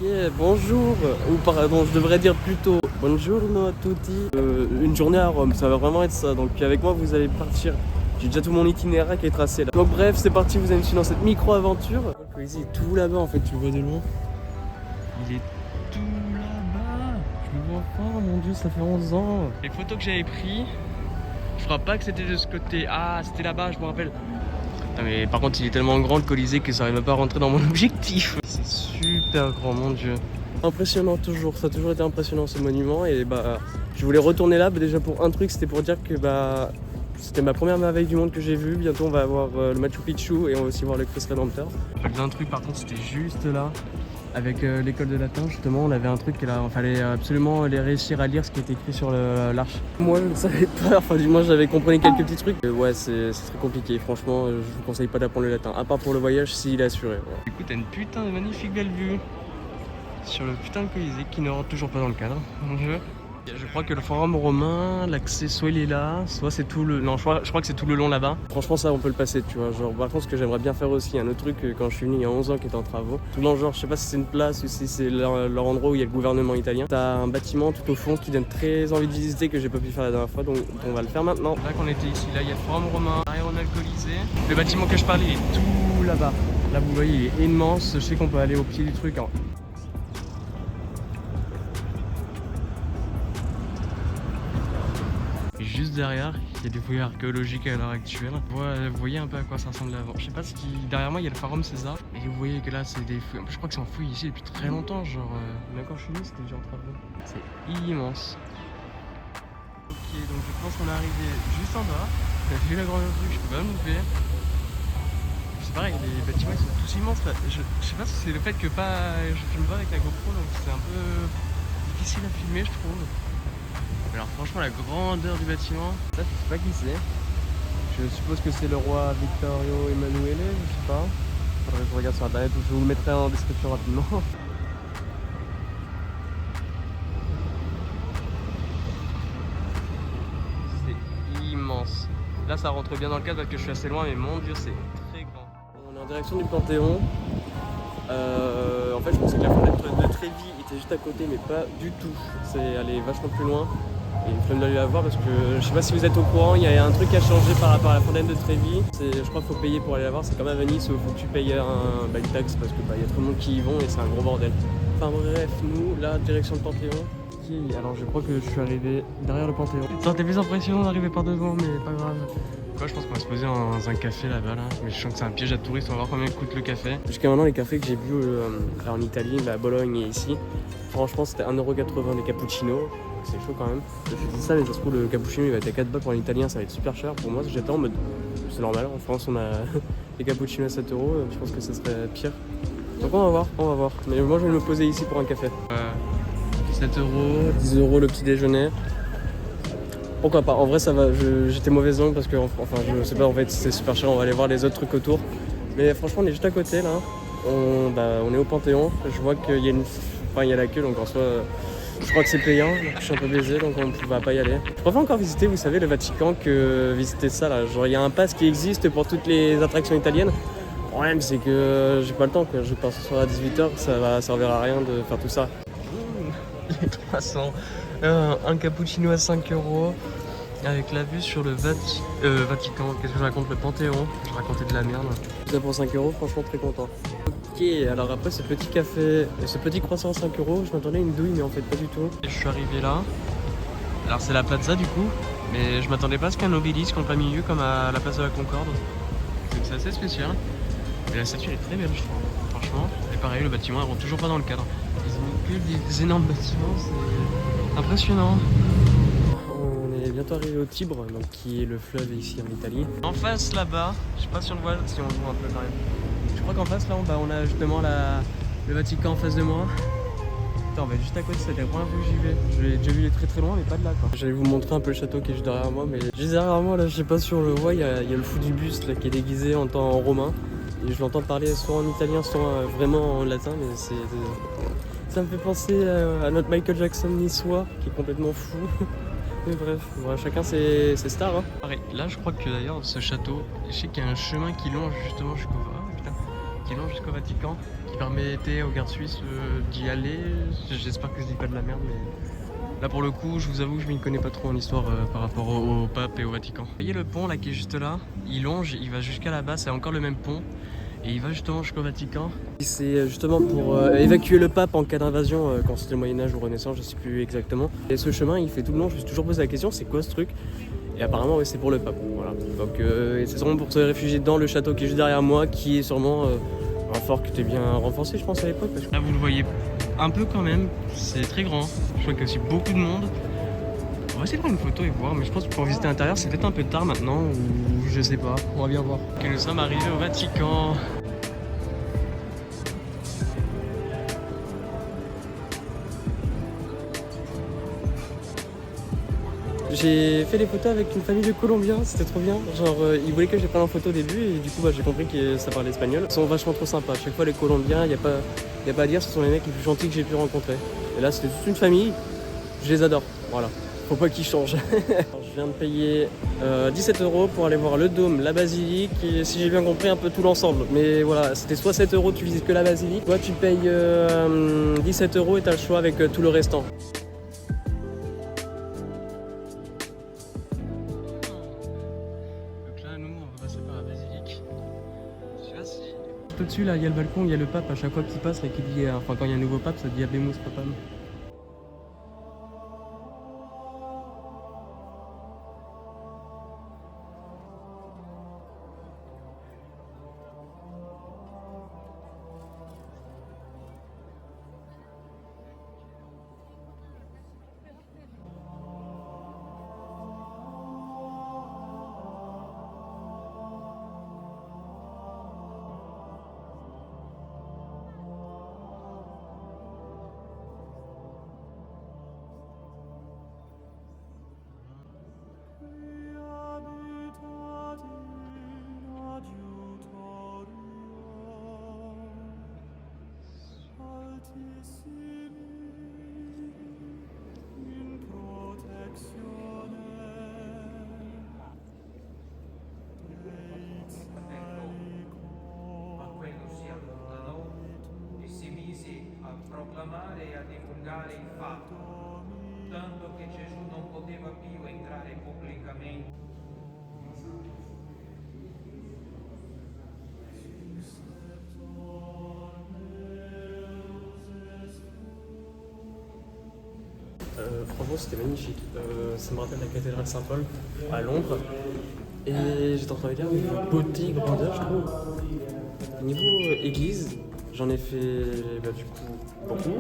Ok, bonjour, ou pardon, je devrais dire plutôt buongiorno a tutti. Une journée à Rome, ça va vraiment être ça. Donc avec moi, vous allez partir. J'ai déjà tout mon itinéraire qui est tracé là. Donc bref, c'est parti, vous allez me suivre dans cette micro-aventure. Le Colisée est tout là-bas en fait, tu le vois de loin. Il est tout là-bas. Je le vois pas, mon dieu, ça fait 11 ans. Les photos que j'avais prises, je crois pas que c'était de ce côté. Ah, c'était là-bas, je me rappelle. Ah mais par contre il est tellement grand le Colisée que ça arrive pas à rentrer dans mon objectif. C'est super grand, mon dieu. Impressionnant toujours, ça a toujours été impressionnant ce monument. Et bah je voulais retourner là déjà pour un truc, c'était pour dire que bah c'était ma première merveille du monde que j'ai vue. Bientôt on va avoir le Machu Picchu et on va aussi voir le Christ Rédempteur. Un truc par contre, c'était juste là. Avec l'école de latin, justement, on avait un truc là, il fallait absolument les réussir à lire ce qui était écrit sur l'arche. Moi, je ne savais pas, enfin, du moins, j'avais compris quelques petits trucs. Ouais, c'est très compliqué, franchement, je vous conseille pas d'apprendre le latin, à part pour le voyage, s'il est assuré. Ouais. Écoute, t'as une putain de magnifique belle vue sur le putain de Colisée qui ne rentre toujours pas dans le cadre, mon jeu. Je crois que le forum romain, l'accès soit il est là, soit c'est tout le... Non, je crois que c'est tout le long là-bas. Franchement ça on peut le passer, tu vois. Genre par contre ce que j'aimerais bien faire aussi, un autre truc quand je suis venu il y a 11 ans qui était en travaux. Tout dans le genre, je sais pas si c'est une place ou si c'est leur endroit où il y a le gouvernement italien. T'as un bâtiment tout au fond qui donne très envie de visiter que j'ai pas pu faire la dernière fois, donc on va le faire maintenant. Là qu'on était ici, là il y a le forum romain, derrière on a le Colisée. Le bâtiment que je parlais il est tout là-bas. Là vous voyez il est immense, je sais qu'on peut aller au pied du truc. Hein. Juste derrière, il y a des fouilles archéologiques à l'heure actuelle. Vous voyez un peu à quoi ça ressemble avant. Je sais pas ce qui... Derrière moi, il y a le Forum César. Et vous voyez que là, c'est des fouilles. En plus, je crois que c'est en fouille ici depuis très longtemps. Genre, même quand je suis venu, c'était déjà en travaux. C'est immense. Ok, donc je pense qu'on est arrivé juste en bas. On a vu la grande rue, je peux pas me louper. C'est pareil, les bâtiments ils sont tous immenses là. Je sais pas si c'est le fait que je filme pas avec la GoPro, donc c'est un peu difficile à filmer, je trouve. Alors franchement la grandeur du bâtiment, ça je sais pas qui c'est. Je suppose que c'est le roi Vittorio Emanuele, je sais pas. Faudrait que je regarde sur internet ou je vous le mettrai en description rapidement. C'est immense. Là ça rentre bien dans le cadre parce que je suis assez loin mais mon dieu c'est très grand. On est en direction du Panthéon. En fait je pensais que la fenêtre de Trévi était juste à côté mais pas du tout. C'est aller vachement plus loin. Et une flemme d'aller la voir parce que je sais pas si vous êtes au courant, il y a un truc à changer par rapport à la fontaine de Trévi. Je crois qu'il faut payer pour aller la voir, c'est comme à Venise où il faut que tu payes une taxe parce que y a trop de monde qui y vont et c'est un gros bordel. Enfin bref, nous, là, direction le Panthéon. Okay, alors je crois que je suis arrivé derrière le Panthéon. Ça c'était plus impressionnant d'arriver par devant mais pas grave. Quoi, je pense qu'on va se poser dans un café là-bas là. Mais je sens que c'est un piège à touristes, on va voir combien coûte le café. Jusqu'à maintenant les cafés que j'ai vus là en Italie, à Bologne et ici, franchement c'était 1,80€ des cappuccinos. C'est chaud quand même. Je dis ça mais ça se trouve le cappuccino il va être à 4 balles pour un italien, ça va être super cher. Pour moi j'étais en mode c'est normal, en France on a des cappuccinos à 7€, je pense que ça serait pire. Donc on va voir. Mais moi je vais me poser ici pour un café. 7€, 10€ le petit déjeuner. Pourquoi pas, en vrai ça va, j'étais mauvaise langue parce que enfin je sais pas en fait c'est super cher, on va aller voir les autres trucs autour. Mais franchement on est juste à côté là. On est au Panthéon, je vois qu'il y a il y a la queue donc en soi je crois que c'est payant, donc je suis un peu baisé donc on ne va pas y aller. Je préfère encore visiter, vous savez, le Vatican que visiter ça là. Genre il y a un pass qui existe pour toutes les attractions italiennes. Le problème c'est que j'ai pas le temps quoi, je pense que ce soir à 18h, ça va servir à rien de faire tout ça. Les 300, un cappuccino à 5€ avec la vue sur le Vatican, qu'est-ce que je raconte, le Panthéon, je racontais de la merde. Tout ça pour 5€, franchement très content. Ok, alors après ce petit café, ce petit croissant à 5€, je m'attendais à une douille mais en fait pas du tout. Et je suis arrivé là, alors c'est la Plaza du coup, mais je m'attendais pas à ce qu'un obélisque en plein milieu comme à la place de la Concorde. Donc c'est assez spécial. Et la statue elle est très belle je trouve, franchement. Et pareil, le bâtiment elle rentre toujours pas dans le cadre. Ils ont mis que des énormes bâtiments, c'est impressionnant. On est bientôt arrivé au Tibre, donc qui est le fleuve ici en Italie. En face là-bas, je sais pas si on le voit, si on le voit un peu quand même. Je crois qu'en face là, on a justement le Vatican en face de moi. Putain, on va juste à côté, c'est la première fois que j'y vais. J'ai déjà vu les très loin mais pas de là quoi. J'allais vous montrer un peu le château qui est juste derrière moi, mais juste derrière moi là, je sais pas si on le voit, il y a le fou du buste là qui est déguisé en romain. Et je l'entends parler soit en italien, soit vraiment en latin, mais ça me fait penser à notre Michael Jackson niçois qui est complètement fou. Mais bref, voilà, chacun ses stars. Hein. Pareil, là je crois que d'ailleurs ce château, je sais qu'il y a un chemin qui longe justement jusqu'au Vatican, qui permettait aux gardes suisses d'y aller. J'espère que je dis pas de la merde, mais là pour le coup, je vous avoue que je m'y connais pas trop en histoire par rapport au pape et au Vatican. Vous voyez le pont là qui est juste là, il longe, il va jusqu'à là-bas, c'est encore le même pont. Et il va justement jusqu'au Vatican. C'est justement pour évacuer le pape en cas d'invasion, quand c'était le Moyen-Âge ou Renaissance, je sais plus exactement. Et ce chemin, il fait tout le long, je me suis toujours posé la question, c'est quoi ce truc? Et apparemment, ouais, c'est pour le pape. Voilà. Donc c'est sûrement pour se réfugier dans le château qui est juste derrière moi, qui est sûrement un fort qui était bien renforcé, je pense, à l'époque. Là, vous le voyez un peu quand même, c'est très grand. Je crois qu'il y a aussi beaucoup de monde. On va essayer de prendre une photo et voir, mais je pense que pour visiter l'intérieur, c'est peut-être un peu tard maintenant, ou je sais pas. On va bien voir. Ok, nous sommes arrivés au Vatican. J'ai fait des photos avec une famille de Colombiens, c'était trop bien. Genre, ils voulaient que je les prenne en photo au début et du coup, j'ai compris que ça parlait espagnol. Ils sont vachement trop sympas. À chaque fois, les Colombiens, y a pas à dire, ce sont les mecs les plus gentils que j'ai pu rencontrer. Et là, c'était toute une famille, je les adore. Voilà, faut pas qu'ils changent. Je viens de payer 17 € pour aller voir le dôme, la basilique et si j'ai bien compris, un peu tout l'ensemble. Mais voilà, c'était soit 7 €, tu visites que la basilique, soit tu payes 17 € et t'as le choix avec tout le restant. Au-dessus là, il y a le balcon, il y a le pape, à chaque fois qu'il passe, là, qui dit, enfin quand il y a un nouveau pape, ça dit Habemus Papam. Proclamare e a divulgare il fatto, tanto che Gesù non poteva più entrare pubblicamente. Franchement, c'était magnifique. Ça me rappelle la cathédrale Saint-Paul à Londres. Et j'étais en train de dire, niveau beauté, grandeur, je trouve. Niveau église, j'en ai fait du coup beaucoup.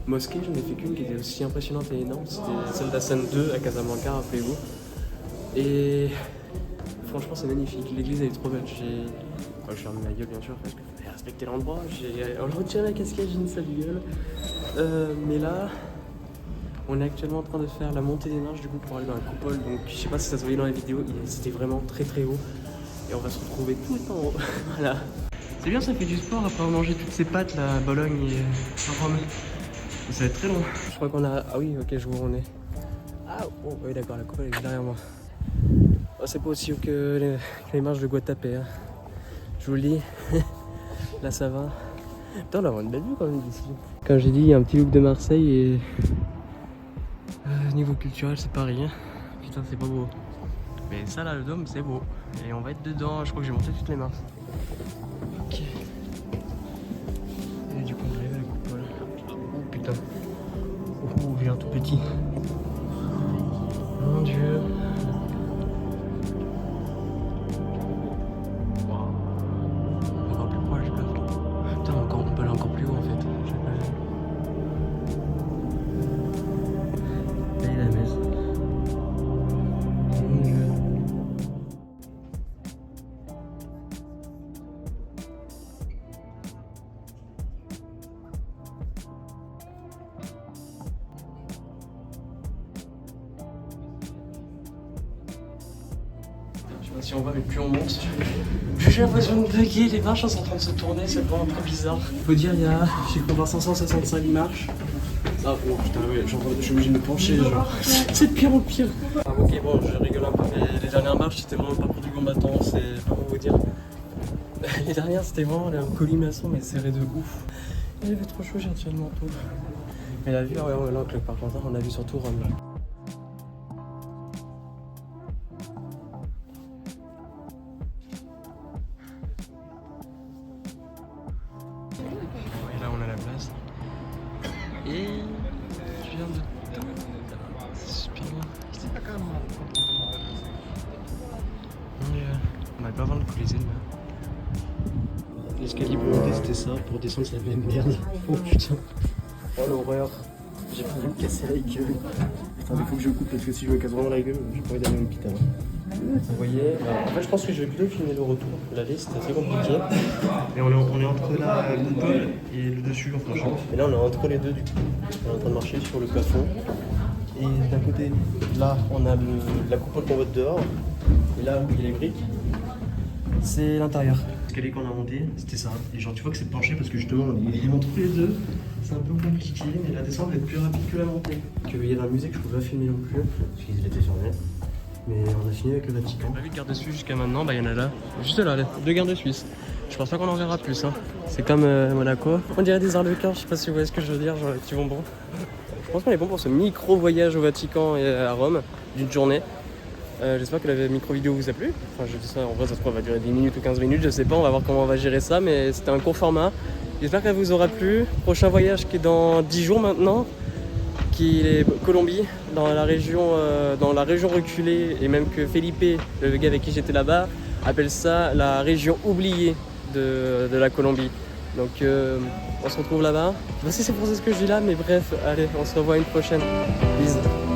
Mosquée, j'en ai fait qu'une qui était aussi impressionnante et énorme. C'était celle d'Hassan II à Casablanca, rappelez-vous. Et franchement, c'est magnifique. L'église, elle est trop belle. Je ferme ma gueule, bien sûr, parce qu'il fallait respecter l'endroit. J'ai retiré la casquette, j'ai une sale gueule. Mais là, on est actuellement en train de faire la montée des marches du coup pour aller dans la coupole. Donc, je sais pas si ça se voyait dans la vidéo, c'était vraiment très très haut. Et on va se retrouver tout en haut. Voilà. C'est bien, ça fait du sport après avoir mangé toutes ces pâtes là à Bologne et Rome. Ça va être très long. Je crois qu'on a. Ah oui, ok, je vois où on est. Ah, oh, oui, d'accord, la coupole est juste derrière moi. Oh, c'est pas aussi haut que les marches de Guatapé. Hein. Je vous le dis. Là, ça va. Putain, on a vraiment une belle vue quand même d'ici. Comme j'ai dit, il y a un petit look de Marseille et. Niveau culturel, c'est Paris. Hein. Putain, c'est pas beau. Mais ça, là, le dôme, c'est beau. Et on va être dedans. Je crois que j'ai monté toutes les marches. Ok. Et du coup, on arrive à la coupole. Oh putain. Oh, j'ai un tout petit. Mon dieu. Wow. Encore plus proche du plafond. Putain, on peut aller encore plus haut en fait. Je sais pas. Là, il y a la messe. Mon dieu. Je sais pas si on va, mais plus on monte, j'ai l'impression de bugger, les marches sont en train de se tourner, c'est vraiment très bizarre. Faut dire, j'ai cru voir 565 marches. Ah oh putain, ouais, je suis obligé de me pencher, genre. C'est de pire en pire. Ah, ok, bon, je rigole un peu, mais les dernières marches, c'était vraiment le parcours du combattant, c'est pas pour vous dire. Les dernières c'était vraiment la colimaçon mais serré de ouf. Il avait trop chaud, j'ai retiré le manteau. Mais la vue, ouais, là, par contre, on a vu surtout Rome. Et là on a la place. Et je viens de... C'est super bien. On va pas voir le Colisée là. L'escalier pour monter c'était ça, pour descendre c'est la même merde. Oh putain. Oh l'horreur. J'ai failli me casser la gueule. Attendez, faut que je coupe parce que si je me casse vraiment la gueule, j'ai pas envie d'aller à l'hôpital. Vous voyez, en fait je pense que je vais plutôt filmer le retour. L'aller c'était assez compliqué. Et on est entre la coupole et le dessus en franchement. Et là on est entre les deux du coup. On est en train de marcher sur le plafond. Et d'un côté, là on a la coupole qu'on voit dehors. Et là où il y a les briques, c'est l'intérieur. L'escalier qu'on a monté, c'était ça. Et genre tu vois que c'est penché parce que justement on est entre les deux. C'est un peu compliqué, mais la descente va être plus rapide que la montée. Il y avait un musée que je pouvais pas filmer non plus, parce qu'ils étaient fermés. Mais on a fini avec le Vatican. On a vu de garde suisse jusqu'à maintenant, bah il y en a là. Juste là, les 2 gardes suisses. Je pense pas qu'on en verra plus. Hein. C'est comme Monaco. On dirait des arlequins, je sais pas si vous voyez ce que je veux dire, genre les petits bonbons. Je pense qu'on est bon pour ce micro voyage au Vatican et à Rome d'une journée. J'espère que la micro vidéo vous a plu. Enfin je dis ça, en vrai ça se trouve va durer 10 minutes ou 15 minutes, je sais pas, on va voir comment on va gérer ça, mais c'était un court format. J'espère qu'elle vous aura plu. Prochain voyage qui est dans 10 jours maintenant, qui est Colombie, dans la région reculée, et même que Felipe, le gars avec qui j'étais là-bas, appelle ça la région oubliée de la Colombie. Donc on se retrouve là-bas. Je sais pas si c'est pour ça ce que je dis là, mais bref, allez, on se revoit une prochaine. Bisous.